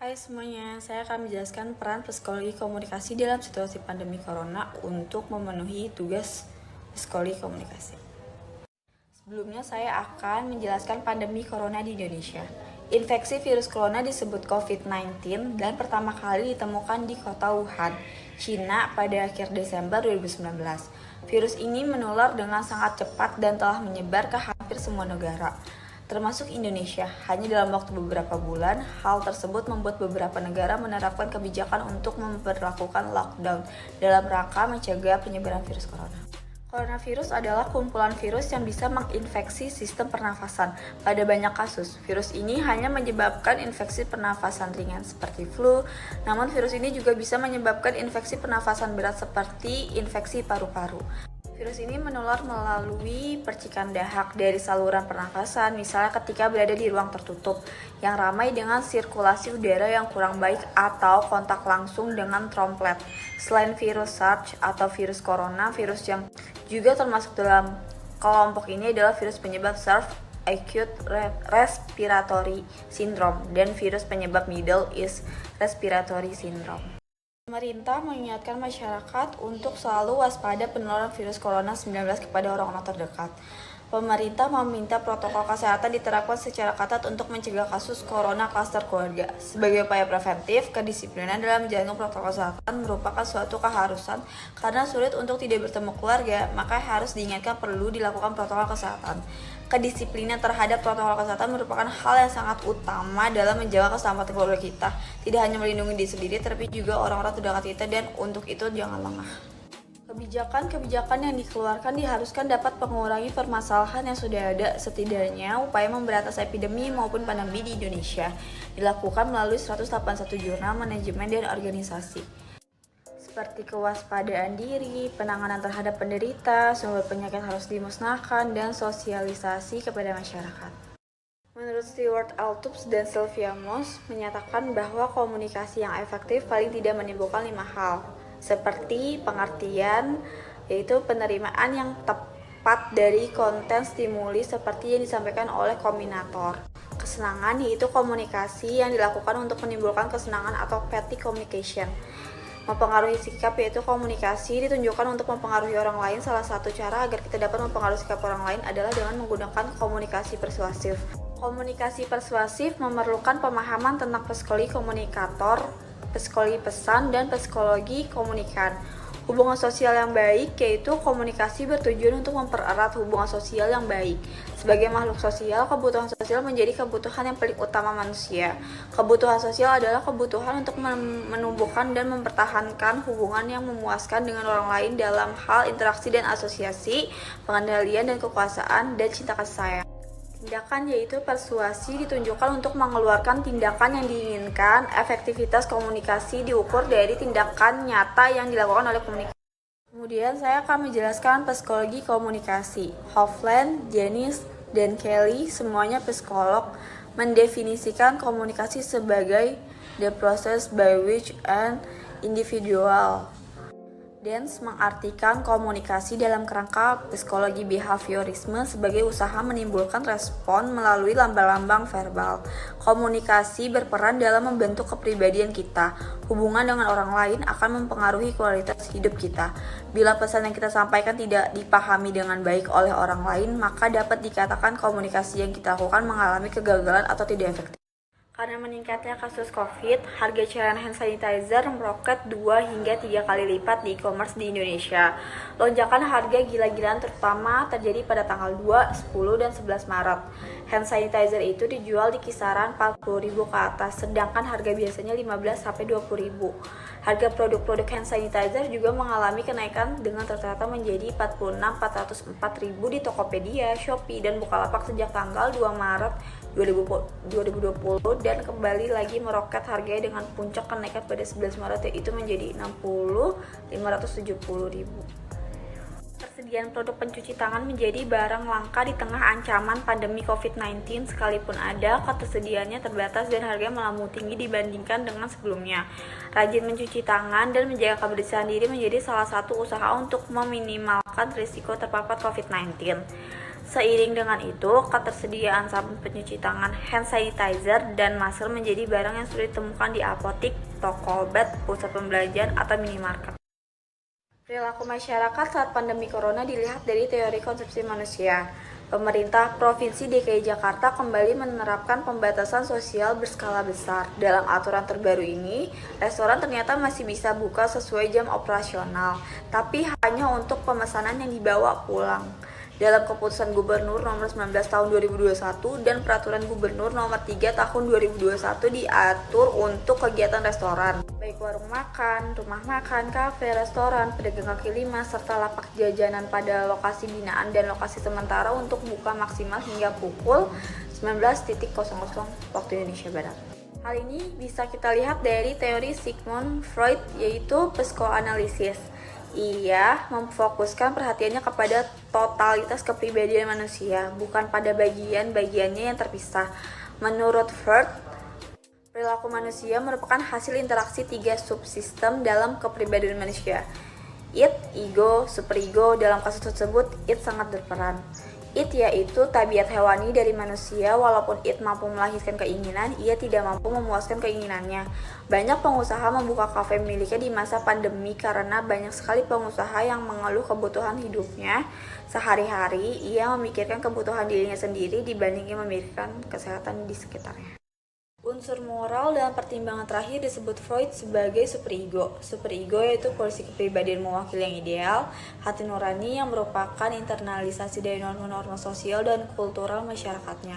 Hai semuanya, saya akan menjelaskan peran psikologi komunikasi dalam situasi pandemi corona untuk memenuhi tugas psikologi komunikasi. Sebelumnya saya akan menjelaskan pandemi corona di Indonesia. Infeksi virus corona disebut COVID-19 dan pertama kali ditemukan di kota Wuhan, Cina pada akhir Desember 2019. Virus ini menular dengan sangat cepat dan telah menyebar ke hampir semua negara, termasuk Indonesia. Hanya dalam waktu beberapa bulan, hal tersebut membuat beberapa negara menerapkan kebijakan untuk memperlakukan lockdown dalam rangka mencegah penyebaran virus corona. Coronavirus adalah kumpulan virus yang bisa menginfeksi sistem pernafasan. Pada banyak kasus, virus ini hanya menyebabkan infeksi pernafasan ringan seperti flu, namun virus ini juga bisa menyebabkan infeksi pernafasan berat seperti infeksi paru-paru. Virus ini menular melalui percikan dahak dari saluran pernafasan, misalnya ketika berada di ruang tertutup yang ramai dengan sirkulasi udara yang kurang baik atau kontak langsung dengan droplet. Selain virus SARS atau virus corona, virus yang juga termasuk dalam kelompok ini adalah virus penyebab SARS acute respiratory syndrome dan virus penyebab Middle East respiratory syndrome. Pemerintah mengingatkan masyarakat untuk selalu waspada penularan virus corona-19 kepada orang-orang terdekat. Pemerintah meminta protokol kesehatan diterapkan secara ketat untuk mencegah kasus corona klaster keluarga. Sebagai upaya preventif, kedisiplinan dalam menjalankan protokol kesehatan merupakan suatu keharusan karena sulit untuk tidak bertemu keluarga, maka harus diingatkan perlu dilakukan protokol kesehatan. Kedisiplinan terhadap protokol kesehatan merupakan hal yang sangat utama dalam menjaga keselamatan keluarga kita. Tidak hanya melindungi diri sendiri, tapi juga orang-orang terdekat kita, dan untuk itu jangan lengah. Kebijakan-kebijakan yang dikeluarkan diharuskan dapat mengurangi permasalahan yang sudah ada. Setidaknya, upaya memberantas epidemi maupun pandemi di Indonesia dilakukan melalui 181 jurnal manajemen dan organisasi, seperti kewaspadaan diri, penanganan terhadap penderita, sumber penyakit harus dimusnahkan, dan sosialisasi kepada masyarakat. Menurut Stewart Altups dan Sylvia Moss menyatakan bahwa komunikasi yang efektif paling tidak menimbulkan 5 hal, seperti pengertian, yaitu penerimaan yang tepat dari konten stimuli seperti yang disampaikan oleh kombinator. Kesenangan, yaitu komunikasi yang dilakukan untuk menimbulkan kesenangan atau petty communication. Mempengaruhi sikap, yaitu komunikasi ditunjukkan untuk mempengaruhi orang lain. Salah satu cara agar kita dapat mempengaruhi sikap orang lain adalah dengan menggunakan komunikasi persuasif. Komunikasi persuasif memerlukan pemahaman tentang psikologi komunikator, psikologi pesan, dan psikologi komunikan. Hubungan sosial yang baik, yaitu komunikasi bertujuan untuk mempererat hubungan sosial yang baik. Sebagai makhluk sosial, kebutuhan sosial menjadi kebutuhan yang paling utama manusia. Kebutuhan sosial adalah kebutuhan untuk menumbuhkan dan mempertahankan hubungan yang memuaskan dengan orang lain dalam hal interaksi dan asosiasi, pengendalian dan kekuasaan, dan cinta kasih sayang. Tindakan, yaitu persuasi, ditunjukkan untuk mengeluarkan tindakan yang diinginkan. Efektivitas komunikasi diukur dari tindakan nyata yang dilakukan oleh komunikasi. Kemudian saya akan menjelaskan psikologi komunikasi. Hovland, Janice, dan Kelly, semuanya psikolog, mendefinisikan komunikasi sebagai the process by which an individual. Dance mengartikan komunikasi dalam kerangka psikologi behaviorisme sebagai usaha menimbulkan respon melalui lambang-lambang verbal. Komunikasi berperan dalam membentuk kepribadian kita. Hubungan dengan orang lain akan mempengaruhi kualitas hidup kita. Bila pesan yang kita sampaikan tidak dipahami dengan baik oleh orang lain, maka dapat dikatakan komunikasi yang kita lakukan mengalami kegagalan atau tidak efektif. Karena meningkatnya kasus COVID, harga cairan hand sanitizer meroket 2 hingga 3 kali lipat di e-commerce di Indonesia. Lonjakan harga gila-gilaan terutama terjadi pada tanggal 2, 10, dan 11 Maret. Hand sanitizer itu dijual di kisaran 40.000 ke atas, sedangkan harga biasanya 15-20.000. Harga produk-produk hand sanitizer juga mengalami kenaikan dengan rata-rata menjadi 46-404.000 di Tokopedia, Shopee, dan Bukalapak sejak tanggal 2 Maret 2020 dan kembali lagi meroket harganya dengan puncak kenaikan pada 11 Maret, yaitu menjadi 60-570.000. Persediaan produk pencuci tangan menjadi barang langka di tengah ancaman pandemi COVID-19. Sekalipun ada, ketersediaannya terbatas dan harganya melambung tinggi dibandingkan dengan sebelumnya. Rajin mencuci tangan dan menjaga kebersihan diri menjadi salah satu usaha untuk meminimalkan risiko terpapar COVID-19. Seiring dengan itu, ketersediaan sabun pencuci tangan, hand sanitizer, dan masker menjadi barang yang sulit ditemukan di apotik, toko obat, pusat pembelanjaan, atau minimarket. Perilaku masyarakat saat pandemi corona dilihat dari teori konsumsi manusia. Pemerintah Provinsi DKI Jakarta kembali menerapkan pembatasan sosial berskala besar. Dalam aturan terbaru ini, restoran ternyata masih bisa buka sesuai jam operasional, tapi hanya untuk pemesanan yang dibawa pulang. Dalam keputusan Gubernur nomor 19 tahun 2021 dan Peraturan Gubernur nomor 3 tahun 2021 diatur untuk kegiatan restoran, baik warung makan, rumah makan, kafe, restoran, pedagang kaki lima, serta lapak jajanan pada lokasi binaan dan lokasi sementara untuk buka maksimal hingga pukul 19.00 waktu Indonesia Barat. Hal ini bisa kita lihat dari teori Sigmund Freud, yaitu psikoanalisis. Ia memfokuskan perhatiannya kepada totalitas kepribadian manusia, bukan pada bagian-bagiannya yang terpisah. Menurut Freud, perilaku manusia merupakan hasil interaksi 3 subsistem dalam kepribadian manusia. Id, ego, superego. Dalam kasus tersebut, id sangat berperan. Id yaitu tabiat hewani dari manusia. Walaupun id mampu melahirkan keinginan, ia tidak mampu memuaskan keinginannya. Banyak pengusaha membuka kafe miliknya di masa pandemi karena banyak sekali pengusaha yang mengeluh kebutuhan hidupnya. Sehari-hari, ia memikirkan kebutuhan dirinya sendiri dibandingin memikirkan kesehatan di sekitarnya. Unsur moral dalam pertimbangan terakhir disebut Freud sebagai superego. Superego yaitu kondisi kepribadian mewakili yang ideal, hati nurani yang merupakan internalisasi dari norma-norma sosial dan kultural masyarakatnya.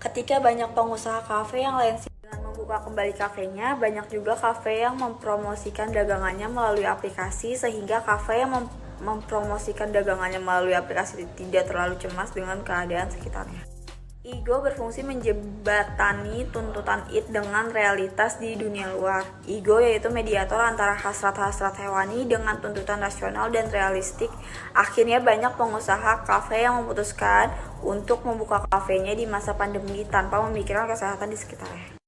Ketika banyak pengusaha kafe yang lain dengan membuka kembali kafenya, banyak juga kafe yang mempromosikan dagangannya melalui aplikasi, sehingga kafe yang mempromosikan dagangannya melalui aplikasi tidak terlalu cemas dengan keadaan sekitarnya. Ego berfungsi menjembatani tuntutan id dengan realitas di dunia luar. Ego yaitu mediator antara hasrat-hasrat hewani dengan tuntutan rasional dan realistik. Akhirnya banyak pengusaha kafe yang memutuskan untuk membuka kafenya di masa pandemi tanpa memikirkan kesehatan di sekitarnya.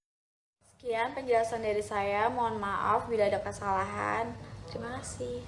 Sekian penjelasan dari saya. Mohon maaf bila ada kesalahan. Terima kasih.